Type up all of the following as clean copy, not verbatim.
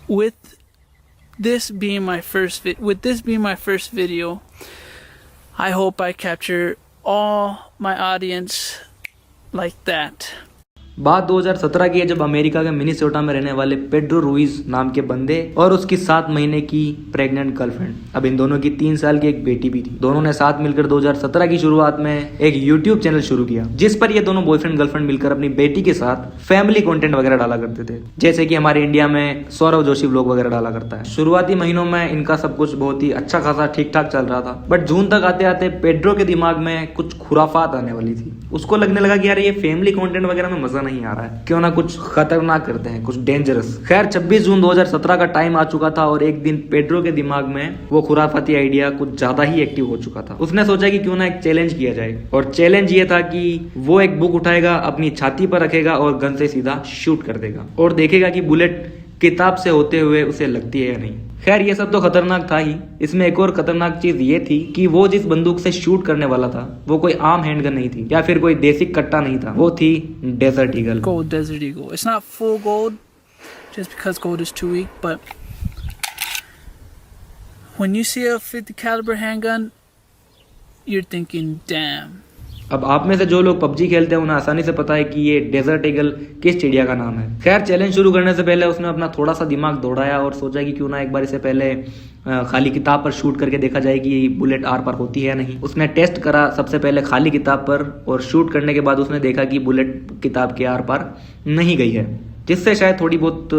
with this being my first video, I hope I capture all my audience like that. बात 2017 की है जब America के Minnesota में रहने वाले पेड्रो रुइज नाम के बंदे और उसकी 7 महीने की प्रेग्नेंट गर्लफ्रेंड, अब इन दोनों की 3 साल की एक बेटी भी थी। दोनों ने साथ मिलकर 2017 की शुरुआत में एक यूट्यूब चैनल शुरू किया जिस पर ये दोनों बॉयफ्रेंड गर्लफ्रेंड मिलकर अपनी बेटी के साथ फैमिली कंटेंट वगैरह डाला करते थे, जैसे कि हमारे इंडिया में सौरव जोशी व्लॉग वगैरह डाला करता है। शुरुआती महीनों में इनका सब कुछ बहुत ही अच्छा खासा ठीक ठाक चल रहा था, बट जून तक आते आते पेड्रो के दिमाग में कुछ खुराफात आने वाली थी। उसको लगने लगा कि यार ये फैमिली कंटेंट वगैरह में मजा नहीं आ रहा है, क्यों ना कुछ खतरनाक करते हैं, कुछ डेंजरस। खैर 26 जून 2017 का टाइम आ चुका था और एक दिन पेड्रो के दिमाग में वो खुराफाती आइडिया कुछ ज्यादा ही एक्टिव हो चुका था। उसने सोचा कि क्यों ना एक चैलेंज किया जाए, और चैलेंज ये था कि वो एक बुक उठाएगा, अपनी छाती पर रखेगा और गन से सीधा शूट कर देगा और देखेगा कि बुलेट किताब से होते हुए उसे लगती है या नहीं। खैर ये सब तो खतरनाक था ही, इसमें एक और खतरनाक चीज ये थी कि वो जिस बंदूक से शूट करने वाला था वो कोई आम हैंडगन नहीं थी या फिर कोई देसी कट्टा नहीं था, वो थी desert eagle. Gold Desert Eagle. It's not full gold just because gold is too weak, but when you see a 50 caliber handgun, you're thinking, damn. अब आप में से जो लोग पबजी खेलते हैं उन्हें आसानी से पता है कि ये डेजर्ट ईगल किस चिड़िया का नाम है। खैर चैलेंज शुरू करने से पहले उसने अपना थोड़ा सा दिमाग दौड़ाया और सोचा कि क्यों ना एक बार इससे पहले खाली किताब पर शूट करके देखा जाए कि बुलेट आर पार होती है या नहीं। उसने टेस्ट करा सबसे पहले खाली किताब पर, और शूट करने के बाद उसने देखा कि बुलेट किताब के आर पार नहीं गई है, जिससे शायद थोड़ी बहुत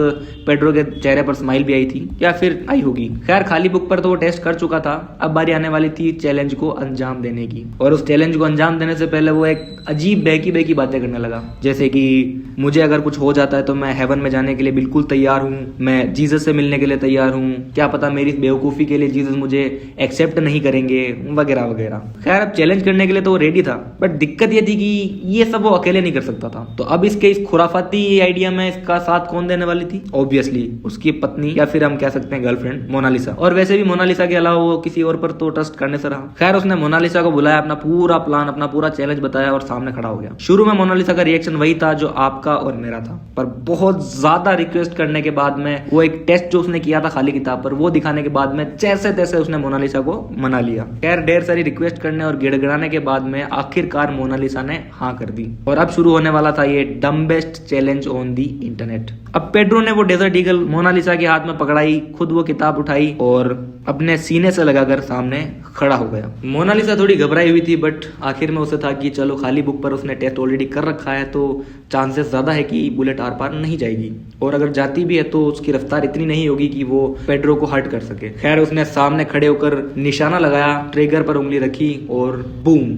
पेड्रो के चेहरे पर स्माइल भी आई थी या फिर आई होगी। खैर खाली बुक पर तो वो टेस्ट कर चुका था, अब बारी आने वाली थी चैलेंज को अंजाम देने की। और उस चैलेंज को अंजाम देने से पहले वो एक अजीब बहकी बातें करने लगा, जैसे कि मुझे अगर कुछ हो जाता है तो मैं हेवन में जाने के लिए बिल्कुल तैयार हूँ, मैं जीसस से मिलने के लिए तैयार हूँ, क्या पता मेरी बेवकूफ़ी के लिए जीसस मुझे एक्सेप्ट नहीं करेंगे, वगैरह वगैरह। खैर अब चैलेंज करने के लिए तो वो रेडी था, बट दिक्कत ये थी कि ये सब वो अकेले नहीं कर सकता था। तो अब इसके इस खुराफाती आइडिया में इसका साथ कौन देने वाली थी? ऑब्वियसली उसकी पत्नी, या फिर हम कह सकते हैं गर्लफ्रेंड मोनालिसा। और वैसे भी मोनालिसा के अलावा वो किसी और पर तो ट्रस्ट करने से रहा। खैर उसने मोनालिसा को बुलाया, अपना पूरा प्लान, अपना पूरा चैलेंज बताया और सामने खड़ा हो गया। शुरू में मोनालिसा का रिएक्शन वही था जो आपका और मेरा था, पर बहुत ज्यादा रिक्वेस्ट करने के बाद में वो एक टेस्ट जो उसने किया था खाली किताब पर वो दिखाने के बाद में जैसे तैसे उसने मोनालिसा को मना लिया। खैर ढेर सारी रिक्वेस्ट करने और गिड़गिड़ाने के बाद में आखिरकार मोनालिसा ने हाँ कर दी और अब शुरू होने वाला था ये dumbest challenge on the internet. अब पेड्रो ने वो डेजर्ट ईगल मोनालिसा के हाथ में पकड़ाई, खुद वो किताब उठाई और अपने सीने से लगाकर सामने खड़ा हो गया। मोनालिसा थोड़ी घबराई हुई थी, बट आखिर में उसे था कि चलो खाली बुक पर उसने टेस्ट ऑलरेडी कर रखा है तो चांसेस ज्यादा है कि बुलेट आर पार नहीं जाएगी, और अगर जाती भी है तो उसकी रफ्तार इतनी नहीं होगी कि वो पेड्रो को हर्ट कर सके। खैर उसने सामने खड़े होकर निशाना लगाया, ट्रिगर पर उंगली रखी और boom,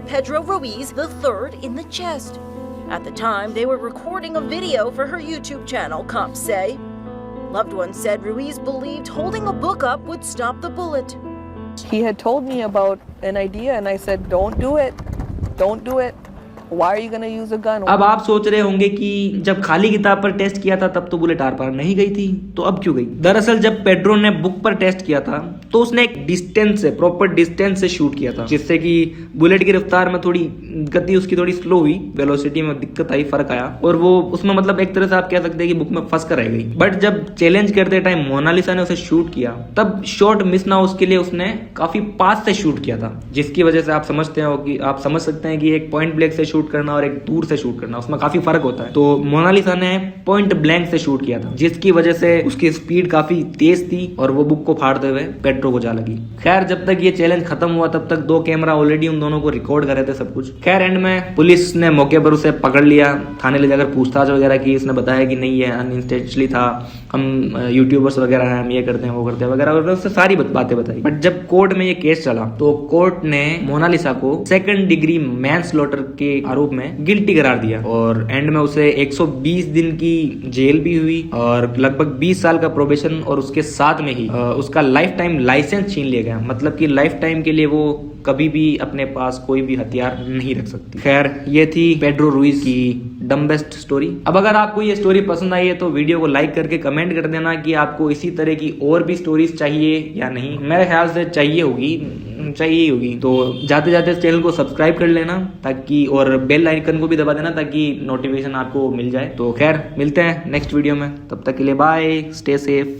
Pedro Ruiz III in the chest. At the time, they were recording a video for her YouTube channel, cops say. Loved ones said Ruiz believed holding a book up would stop the bullet. He had told me about an idea and I said, don't do it. Don't do it. Why are you going to use a gun? अब आप सोच रहे होंगे कि जब खाली किताब पर टेस्ट किया था तब तो बुलेट आर पार नहीं गई थी, तो अब क्यों गई? दरअसल जब पेड्रो ने बुक पर टेस्ट किया था तो उसने एक डिस्टेंस से, प्रॉपर डिस्टेंस से शूट किया था, जिससे कि बुलेट की रफ्तार में थोड़ी गति उसकी थोड़ी स्लो हुई, वेलोसिटी में दिक्कत आई, फर्क आया, और वो उसमें मतलब एक तरह से आप कह सकते हैं कि बुक में फंस कर रह गई। बट जब चैलेंज करते टाइम मोनालिसा ने उसे शूट किया तब शॉट मिस ना हो उसके लिए उसने काफी पास से शूट किया था, जिसकी वजह से आप समझ सकते हैं कि एक पॉइंट ब्लैंक से शूट करना और एक दूर से शूट करना उसमें काफी फर्क होता है। तो मोनालिसा ने पॉइंट ब्लैंक से शूट किया था, जिसकी वजह से उसकी स्पीड काफी तेज थी और वो बुक को फाड़ते हुए पेड्रो को जा लगी। खैर जब तक ये चैलेंज खत्म हुआ तब तक 2 कैमरा ऑलरेडी उन दोनों को रिकॉर्ड कर रहे थे सब कुछ। खैर एंड में पुलिस ने मौके पर उसे पकड़ लिया, थाने ले जाकर पूछताछ वगैरह की। उसने बताया कि नहीं ये अनइंटेंशनली था, हम यूट्यूबर्स वगैरह हैं, हम ये करते हैं वो करते हैं वगैरह वगैरह, उससे सारी बातें बताई। बट जब कोर्ट में ये केस चला तो कोर्ट ने मोनालिसा को 2nd डिग्री मैनस्लॉटर के आरोप में गिल्टी करार दिया और एंड में उसे 120 दिन की जेल भी हुई और लगभग 20 साल का प्रोबेशन, और उसके साथ में ही उसका लाइफ टाइम लाइसेंस छीन लिया गया। मतलब कि लाइफ टाइम के लिए वो कभी भी अपने पास कोई भी हथियार नहीं रख सकती। खैर, ये थी पेड्रो रुइज की डम्बेस्ट स्टोरी। अब अगर आपको ये स्टोरी पसंद आई है तो वीडियो को लाइक करके कमेंट कर देना कि आपको इसी तरह की और भी स्टोरीज चाहिए या नहीं। मेरे ख्याल से चाहिए होगी। तो जाते जाते इस चैनल को सब्सक्राइब कर लेना ताकि, और बेल आइकन को भी दबा देना ताकि नोटिफिकेशन आपको मिल जाए। तो खैर, मिलते हैं नेक्स्ट वीडियो में, तब तक के लिए बाय, स्टे सेफ।